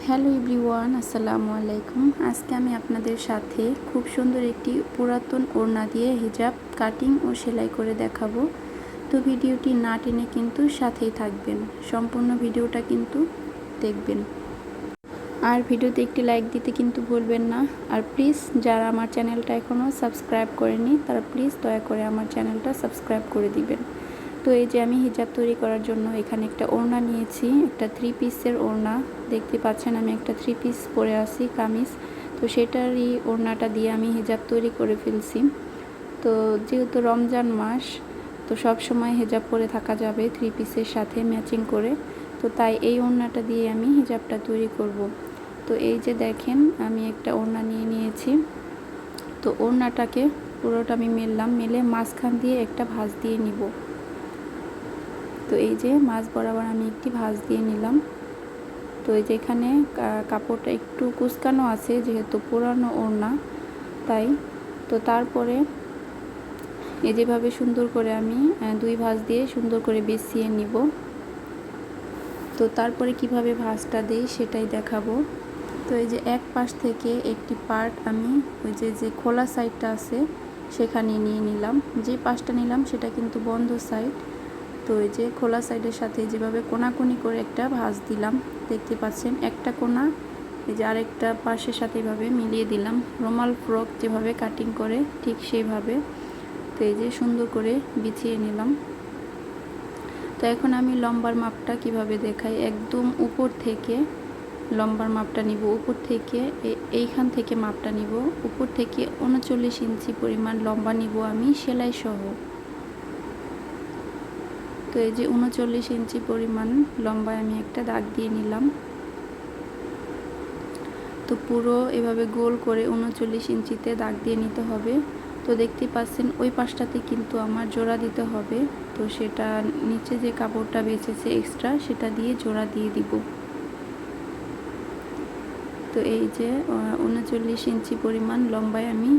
Hello everyone, আসসালামু আলাইকুম। আজকে আমি আপনাদের সাথে খুব সুন্দর একটি পুরাতন ওড়না দিয়ে হিজাব কাটিং ও সেলাই করে দেখাবো। তো ভিডিওটি না টেনে কিন্তু সাথেই থাকবেন, সম্পূর্ণ ভিডিওটা কিন্তু দেখবেন। আর ভিডিওতে একটি লাইক দিতে কিন্তু ভুলবেন না। আর প্লিজ যারা আমার চ্যানেলটা এখনও সাবস্ক্রাইব করেনি তারা প্লিজ দয়া করে আমার চ্যানেলটা সাবস্ক্রাইব করে দিবেন। তো এই যে আমি হিজাব তৈরি করার জন্য এখানে একটা ওড়না নিয়েছি, একটা 3 পিসের ওড়না। দেখতে পাচ্ছেন আমি একটা 3 পিস পরে আছি কামিজ। তো সেটারই ওড়নাটা দিয়ে আমি হিজাব তৈরি করে ফেলছি। তো যেহেতু রমজান মাস, তো সব সময় হিজাব পরে থাকা যাবে 3 পিসের সাথে ম্যাচিং করে। তো তাই এই ওড়নাটা দিয়ে আমি হিজাবটা তৈরি করব। তো এই যে দেখেন আমি একটা ওড়না নিয়েছি। তো ওড়নাটাকে পুরোটা আমি মেলে মাঝখান দিয়ে একটা ভাঁজ দিয়ে নিব। তো এই যে মাছ বরাবর আমি একটি ভাঁজ দিয়ে নিলাম। তো এই যে এখানে কাপড়টা একটু কুচকানো আছে যেহেতু পুরানো ওড়না, তাই। তো তারপরে এই যেভাবে সুন্দর করে আমি 2 ভাঁজ দিয়ে সুন্দর করে বিছিয়ে নিব। তো তারপরে কিভাবে ভাঁজটা দেই সেটাই দেখাবো। তো এই যে এক পাশ থেকে একটি পার্ট আমি ওই যে খোলা সাইডটা আছে সেখানে নিয়ে নিলাম। যে পাশটা নিলাম সেটা কিন্তু বন্ধ সাইড। তো এই যে খোলা সাইডের সাথে যেভাবে কোনাকুনি করে একটা ভাঁজ দিলাম, দেখতে পাচ্ছেন একটা কোনা এই যে আরেকটা পাশের সাথে এভাবে মিলিয়ে দিলাম, রুমাল ফ্রক যেভাবে কাটিং করে ঠিক সেইভাবে। তো এই যে সুন্দর করে বিছিয়ে নিলাম। তো এখন আমি লম্বার মাপটা কিভাবে দেখাই, একদম উপর থেকে লম্বার মাপটা নিব। উপর থেকে এইখান থেকে মাপটা নিব, উপর থেকে 39 ইঞ্চি পরিমাণ লম্বা নিব আমি সেলাই সহ। তো এই যে 39 ইঞ্চি পরিমাণ লম্বায় আমি একটা দাগ দিয়ে নিলাম। তো পুরো এভাবে গোল করে 39 ইঞ্চিতে দাগ দিয়ে নিতে হবে। তো দেখতে পাচ্ছেন ওই পাশটাতে কিন্তু আমার জোড়া দিতে হবে। তো সেটা নিচে যে কাপড়টা বেঁচেছে এক্সট্রা সেটা দিয়ে জোড়া দিয়ে দিব। তো এই যে 39 ইঞ্চি পরিমাণ লম্বায় আমি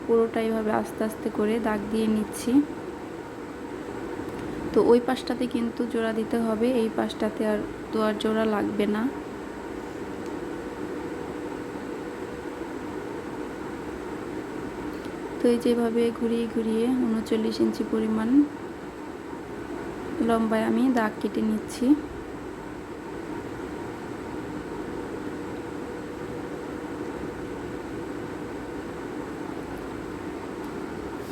পুরোটা এভাবে আস্তে আস্তে করে দাগ দিয়ে নিচ্ছি। তো ওই পাশটাতে কিন্তু জোড়া দিতে হবে, এই পাশটাতে আর জোড়া লাগবে না। তো এই যেভাবে ঘুরিয়ে ঘুরিয়ে 39 ইঞ্চি পরিমাণ লম্বায় আমি দাগ কেটে নিচ্ছি।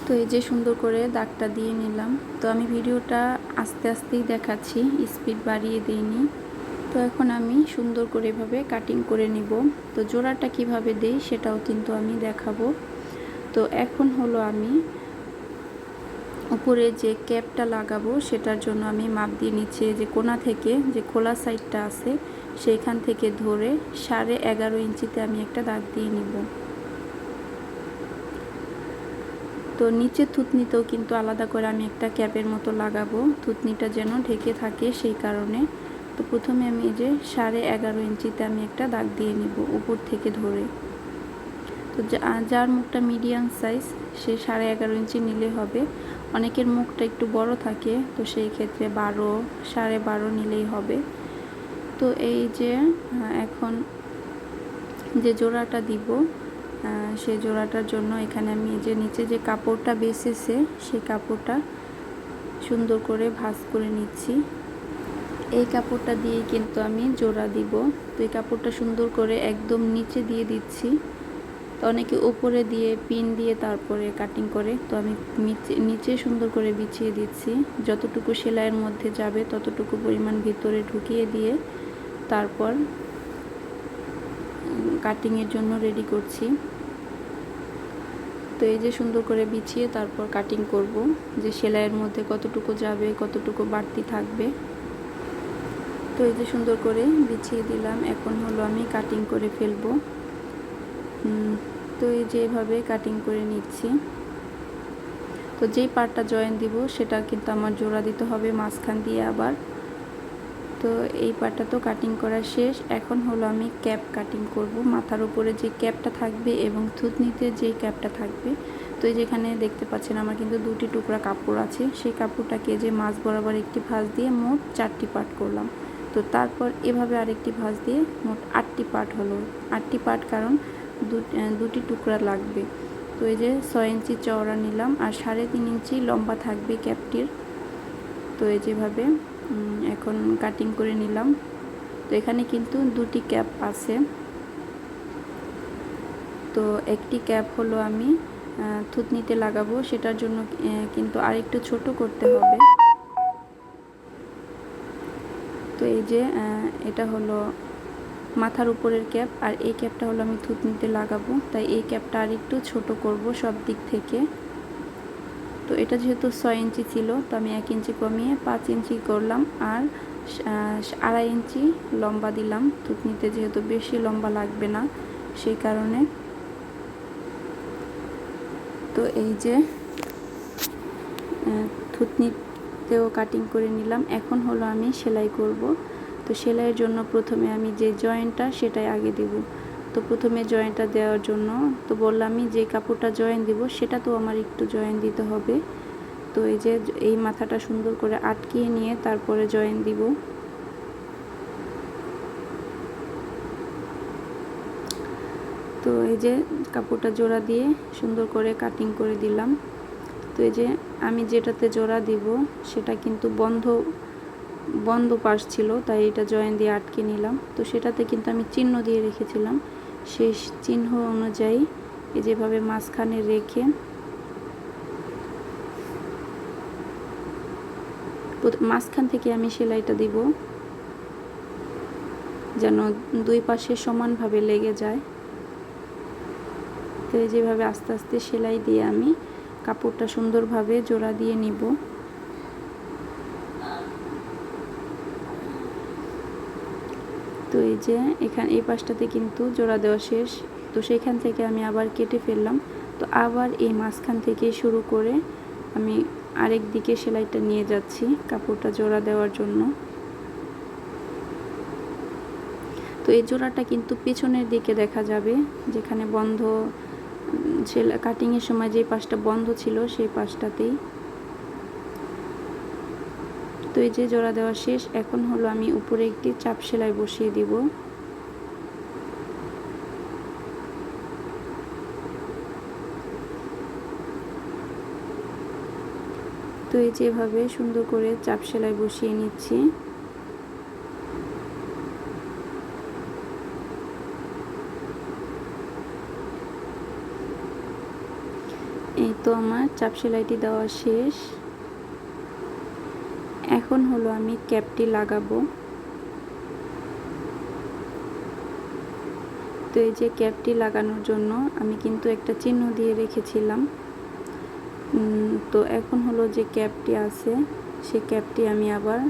তো এই যে সুন্দর করে দাগটা দিয়ে নিলাম। তো আমি ভিডিওটা আস্তে আস্তেই দেখাচ্ছি, স্পিড বাড়িয়ে দিইনি। তো এখন আমি সুন্দর করে এভাবে কাটিং করে নিব। তো জোড়াটা কিভাবে দেই সেটাও কিন্তু আমি দেখাবো। তো এখন হলো আমি উপরে যে ক্যাপটা লাগাবো সেটার জন্য আমি মাপ দিয়ে নিচ্ছি। যে কোনা থেকে যে খোলা সাইডটা আছে সেইখান থেকে ধরে 11.5 ইঞ্চিতে আমি একটা দাগ দিয়ে নিব। তো নিচে থুতনিতেও কিন্তু আলাদা করে আমি একটা ক্যাপের মতো লাগাবো, থুতনিটা যেন ঢেকে থাকে সেই কারণে। তো প্রথমে আমি এই যে 11.5 ইঞ্চিতে আমি একটা দাগ দিয়ে নিব উপর থেকে ধরে। তো যার মুখটা মিডিয়াম সাইজ সে 11.5 ইঞ্চি নিলে হবে। অনেকের মুখটা একটু বড় থাকে, তো সেই ক্ষেত্রে 12, 12.5 নিলেই হবে। তো এই যে এখন যে জোড়াটা দিব সেই জোড়াটার জন্য এখানে আমি যে নিচে যে কাপড়টা বেঁচেছে সেই কাপড়টা সুন্দর করে ভাঁজ করে নিচ্ছি। এই কাপড়টা দিয়ে কিন্তু আমি জোড়া দিব। তো এই কাপড়টা সুন্দর করে একদম নিচে দিয়ে দিচ্ছি। তো অনেকে উপরে দিয়ে পিন দিয়ে তারপরে কাটিং করে, তো আমি নিচে সুন্দর করে বিছিয়ে দিচ্ছি। যতটুকু সেলাইয়ের মধ্যে যাবে ততটুকু পরিমাণ ভিতরে ঢুকিয়ে দিয়ে তারপর কাটিংয়ের জন্য রেডি করছি। তো এই যে সুন্দর করে বিছিয়ে তারপর কাটিং করব, যে সেলাইয়ের মধ্যে কতটুকু যাবে কতটুকু বাড়তি থাকবে। তো এই যে সুন্দর করে বিছিয়ে দিলাম, এখন হলো আমি কাটিং করে ফেলবো। তো এই যে এভাবে কাটিং করে নিচ্ছি। তো যেই পার্টটা জয়েন দিব সেটা কিন্তু আমার জোড়া দিতে হবে মাঝখান দিয়ে আবার। তো এই পার্টটা তো কাটিং করা শেষ, এখন হলো আমি ক্যাপ কাটিং করব। মাথার উপরে যে ক্যাপটা থাকবে এবং থুতনিতে যে ক্যাপটা থাকবে। তো এই যেখানে দেখতে পাচ্ছেন আমার কিন্তু 2টি টুকরা কাপড় আছে, সেই কাপড়টাকে যে মাঝ বরাবর একটি ভাঁজ দিয়ে মোট 4টি পার্ট করলাম। তো তারপর এভাবে আরেকটি ভাঁজ দিয়ে মোট 8টি পার্ট হলো। 8টি পার্ট কারণ দুটি টুকরা লাগবে। তো এই যে 6 ইঞ্চি চওড়া নিলাম আর 3.5 ইঞ্চি লম্বা থাকবে ক্যাপটির। তো এই যেভাবে এখন কাটিং করে নিলাম। তো এখানে কিন্তু দুটি ক্যাপ আছে। তো একটি ক্যাপ হলো আমি থুতনিতে লাগাবো, সেটার জন্য কিন্তু আরেকটু ছোট করতে হবে। তো এই যে এটা হলো মাথার উপরের ক্যাপ আর এই ক্যাপটা হলো আমি থুতনিতে লাগাবো, তাই এই ক্যাপটা আরেকটু ছোট করব সব দিক থেকে। তো এটা যেহেতু 6 ইঞ্চি ছিল, তো আমি 1 ইঞ্চি কমিয়ে 5 ইঞ্চি করলাম আর 2.5 ইঞ্চি লম্বা দিলাম থুতনিতে, যেহেতু বেশি লম্বা লাগবে না সেই কারণে। তো এই যে থুতনিতেও কাটিং করে নিলাম। এখন হলো আমি সেলাই করব। তো সেলাইয়ের জন্য প্রথমে আমি যে জয়েন্টটা সেটাই আগে দেব। তো প্রথমে জয়েন্টটা দেওয়ার জন্য তো বললামই যে কাপড়টা জয়েন দিব সেটা তো আমার একটু জয়েন দিতে হবে। তো এই যে এই মাথাটা সুন্দর করে আটকিয়ে নিয়ে তারপরে জয়েন দিব। তো এই যে কাপড়টা জোড়া দিয়ে সুন্দর করে কাটিং করে দিলাম। তো এই যে আমি যেটাতে জোড়া দিব সেটা কিন্তু বন্ধ পাশ ছিল, তাই এটা জয়েন দিয়ে আটকে নিলাম। তো সেটাতে কিন্তু আমি চিহ্ন দিয়ে রেখেছিলাম, সেই চিহ্ন অনুযায়ী এই যেভাবে মাঝখানে রেখে মাঝখান থেকে আমি সেলাইটা দিব যেন দুই পাশে সমানভাবে লেগে যায়। তো এই যেভাবে আস্তে আস্তে সেলাই দিয়ে আমি কাপড়টা সুন্দরভাবে জোড়া দিয়ে নিব। তো এই যে এখানে এই পাশটাতে কিন্তু জোড়া দেওয়া শেষ। তো সেইখান থেকে আমি আবার কেটে ফেললাম। তো আবার এই মাঝখান থেকে শুরু করে আমি আরেক দিকে সেলাইটা নিয়ে যাচ্ছি কাপড়টা জোড়া দেওয়ার জন্য। তো এই জোড়াটা কিন্তু পেছনের দিকে দেখা যাবে, যেখানে বন্ধ কাটিংয়ের সময় যে পাশটা বন্ধ ছিল সেই পাশটাতেই। তো এই যে জোড়া দেওয়া শেষ। এখন হলো আমি উপরে একটি চাপ সেলাই বসিয়ে দিব। তো এই যেভাবে সুন্দর করে চাপ সেলাই বসিয়ে নিচ্ছি। এই তো আমার চাপ সেলাইটি দেওয়া শেষ। এখন হলো আমি ক্যাপটি লাগাবো। তো এই যে ক্যাপটি লাগানোর জন্য আমি কিন্তু একটা চিহ্ন দিয়ে রেখেছিলাম। তো এখন হলো যে ক্যাপটি আছে সেই ক্যাপটি আমি আবার,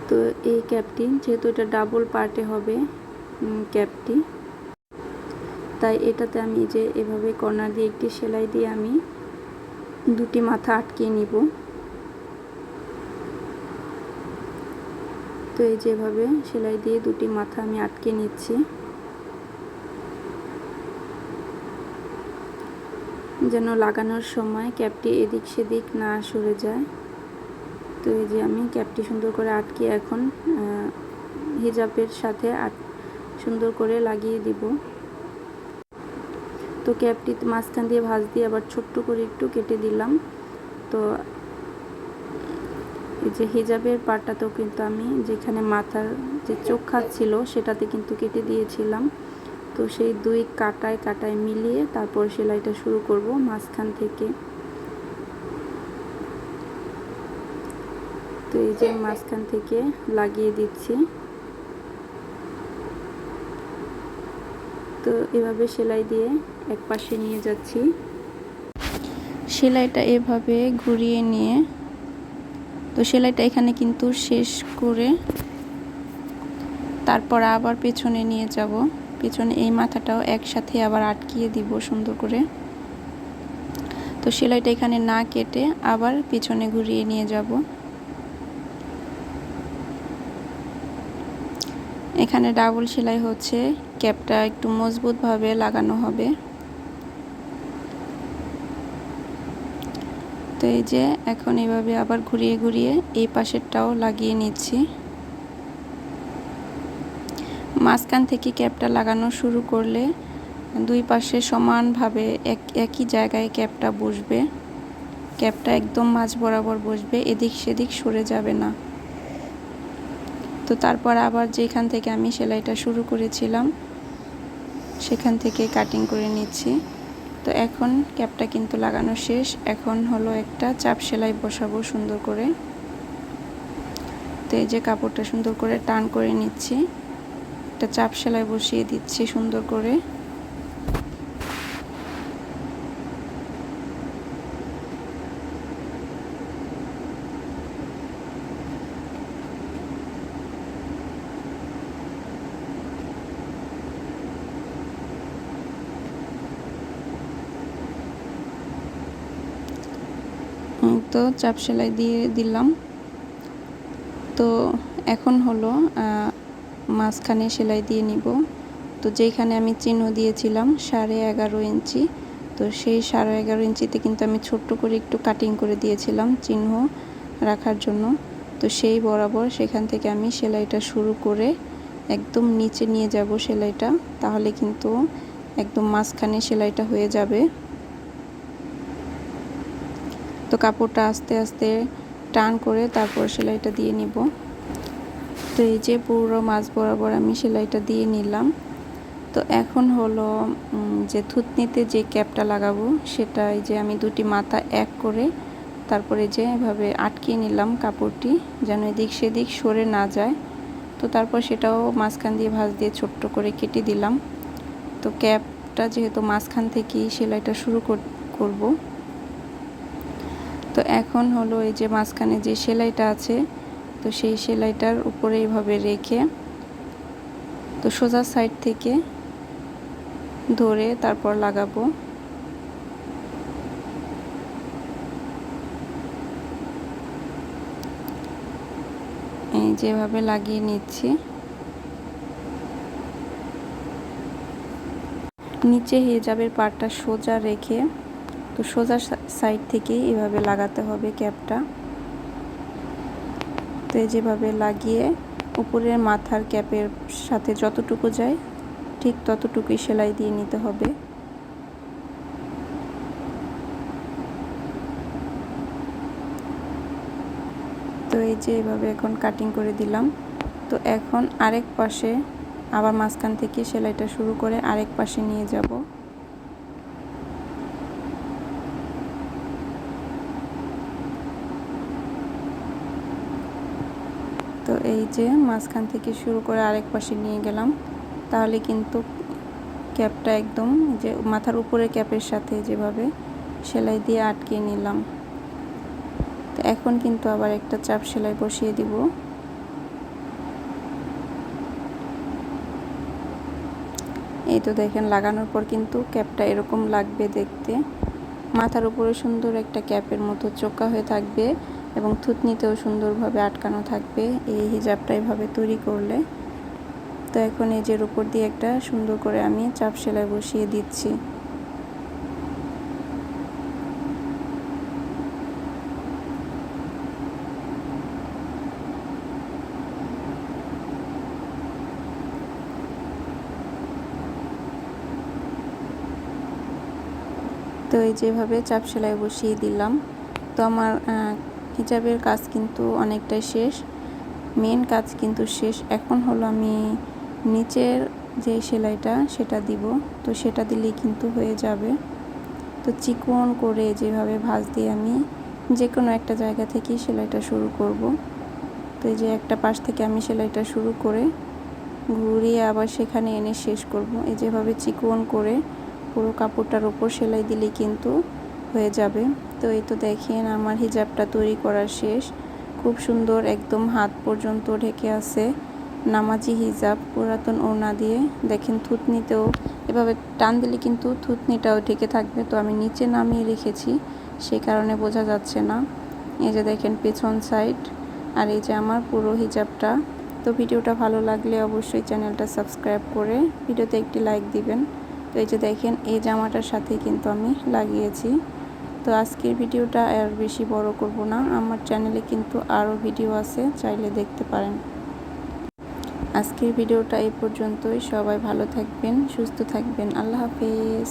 তো এই ক্যাপটি যেহেতু এটা ডাবল পার্টে হবে ক্যাপটি, তাই এটাতে আমি যে এভাবে কর্নার দিয়ে একটি সেলাই দিয়ে আমি দুটি মাথা আটকিয়ে নিব। তো এই যেভাবে সেলাই দিয়ে দুটি মাথা আমি আটকে নিচ্ছি যেন লাগানোর সময় ক্যাপটি এদিক সেদিক না সরে যায়। তো এই যে আমি ক্যাপটি সুন্দর করে আটকে এখন হিজাবের সাথে সুন্দর করে লাগিয়ে দিব। তো ক্যাপটি মাঝখান দিয়ে ভাঁজ দিয়ে আবার ছোট্ট করে একটু কেটে দিলাম। তো এই যে হিজাবের পাটটাতেও কিন্তু আমি যেখানে মাথার যে চোখ খাত ছিল সেটাতে কিন্তু কেটে দিয়েছিলাম। তো সেই দুই কাটায় মিলিয়ে তারপর সেলাইটা শুরু করব মাঝখান থেকে। তো এই যে মাঝখান থেকে লাগিয়ে দিচ্ছি। তো এভাবে সেলাই দিয়ে এক পাশে নিয়ে যাচ্ছি। সেলাইটা এভাবে ঘুরিয়ে নিয়ে তো সেলাইটা এখানে কিন্তু শেষ করে তারপর আবার পেছনে নিয়ে যাব। পেছনে এই মাথাটাও একসাথে আবার আটকিয়ে দিব সুন্দর করে। তো সেলাইটা এখানে না কেটে আবার পিছনে ঘুরিয়ে নিয়ে যাব। এখানে ডাবল সেলাই হচ্ছে, ক্যাপটা একটু মজবুতভাবে লাগানো হবে। তো এই যে এখন এইভাবে আবার ঘুরিয়ে ঘুরিয়ে এই পাশেরটাও লাগিয়ে নিচ্ছি। মাঝখান থেকে ক্যাপটা লাগানো শুরু করলে দুই পাশে সমানভাবে একই জায়গায় ক্যাপটা বসবে। ক্যাপটা একদম মাঝ বরাবর বসবে, এদিক সেদিক সরে যাবে না। তো তারপর আবার যেখান থেকে আমি সেলাইটা শুরু করেছিলাম সেখান থেকে কাটিং করে নিচ্ছি। তো এখন ক্যাপটা কিন্তু লাগানো শেষ। এখন হলো একটা চাপ সেলাই বসাবো সুন্দর করে। তো এই যে কাপড়টা সুন্দর করে টান করে নিচ্ছি, একটা চাপ সেলাই বসিয়ে দিচ্ছি সুন্দর করে। তো চাপ সেলাই দিয়ে দিলাম। তো এখন হলো মাঝখানে সেলাই দিয়ে নিব। তো যেখানে আমি চিহ্ন দিয়েছিলাম 11.5 ইঞ্চি, তো সেই 11.5 ইঞ্চিতে কিন্তু আমি ছোট্ট করে একটু কাটিং করে দিয়েছিলাম চিহ্ন রাখার জন্য। তো সেই বরাবর সেখান থেকে আমি সেলাইটা শুরু করে একদম নিচে নিয়ে যাব সেলাইটা, তাহলে কিন্তু একদম মাঝখানে সেলাইটা হয়ে যাবে। তো কাপড়টা আস্তে আস্তে টান করে তারপর সেলাইটা দিয়ে নিব। তো এই যে পুরো মাঝ বরাবর আমি সেলাইটা দিয়ে নিলাম। তো এখন হলো যে থুতনিতে যে ক্যাপটা লাগাবো সেটা এই যে আমি দুটি মাথা এক করে তারপরে যে এভাবে আটকিয়ে নিলাম কাপড়টি, যেন এদিক সেদিক সরে না যায়। তো তারপর সেটাও মাঝখান দিয়ে ভাঁজ দিয়ে ছোট্ট করে কেটে দিলাম। তো ক্যাপটা যেহেতু মাঝখান থেকেই সেলাইটা শুরু করব। তো এখন হলো এই যে মাঝখানে যে সেলাইটা আছে, তো সেই সেলাইটার উপরে এইভাবে রেখে তো সোজা সাইড থেকে ধরে তারপর লাগাবো। এই যেভাবে লাগিয়ে নিচ্ছি। নিচে হিজাবের পাড়টা সোজা রেখে তো সোজা সাইড থেকে এভাবে লাগাতে হবে ক্যাপটা। তো এই যেভাবে লাগিয়ে উপরের মাথার ক্যাপের সাথে যতটুকু যায় ঠিক ততটুকুই সেলাই দিয়ে নিতে হবে। তো এই যে এভাবে এখন কাটিং করে দিলাম। তো এখন আরেক পাশে আবার মাঝখান থেকে সেলাইটা শুরু করে আরেক পাশে নিয়ে যাব। তো এই যে মাঝখান থেকে শুরু করে আরেক পাশে নিয়ে গেলাম, তাহলে কিন্তু ক্যাপটা একদম যে মাথার উপরে ক্যাপের সাথে যেভাবে সেলাই দিয়ে আটকে নিলাম। তো এখন কিন্তু আবার একটা চাপ সেলাই বসিয়ে দিব। এই তো দেখেন লাগানোর পর কিন্তু ক্যাপটা এরকম লাগবে দেখতে। মাথার উপরে সুন্দর একটা ক্যাপের মতো চোকা হয়ে থাকবে এবং থুতনিতেও সুন্দরভাবে আটকানো থাকবে এই হিজাবটা এভাবে তৈরি করলে। তো এখন এই যে উপর দিয়ে একটা সুন্দর করে আমি চাপ সেলাই বসিয়ে দিচ্ছি। তো এই যেভাবে চাপ সেলাই বসিয়ে দিলাম। তো আমার হিজাবের কাজ কিন্তু অনেকটাই শেষ, মেন কাজ কিন্তু শেষ। এখন হলো আমি নিচের যে সেলাইটা সেটা দিব। তো সেটা দিলেই কিন্তু হয়ে যাবে। তো চিকন করে যেভাবে ভাঁজ দিয়ে আমি যে কোনো একটা জায়গা থেকেই সেলাইটা শুরু করব। তো এই যে একটা পাশ থেকে আমি সেলাইটা শুরু করে ঘুরিয়ে আবার সেখানে এনে শেষ করব। এই যেভাবে চিকন করে পুরো কাপড়টার উপর সেলাই দিলে কিন্তু হয়ে যাবে। তো এই তো দেখেন আমার হিজাবটা তৈরি করা শেষ। খুব সুন্দর একদম হাত পর্যন্ত ঢেকে আছে নামাজি হিজাব পুরাতন ওড়না দিয়ে। দেখেন থুতনিতেও এভাবে টান দিলে কিন্তু থুতনিটাও ঢেকে থাকবে। তো আমি নিচে নামিয়ে রেখেছি সেই কারণে বোঝা যাচ্ছে না। এই যে দেখেন পেছন সাইড, আর এই যে আমার পুরো হিজাবটা। তো ভিডিওটা ভালো লাগলে অবশ্যই চ্যানেলটা সাবস্ক্রাইব করে ভিডিওতে একটি লাইক দিবেন। তো এই যে দেখেন এই জামাটার সাথে কিন্তু আমি লাগিয়েছি। তো আজকের ভিডিওটা আর বেশি বড় করব না, আমার চ্যানেলে কিন্তু আরও ভিডিও আছে, চাইলে দেখতে পারেন। আজকের ভিডিওটা এই পর্যন্তই। সবাই ভালো থাকবেন, সুস্থ থাকবেন। আল্লাহ হাফেজ।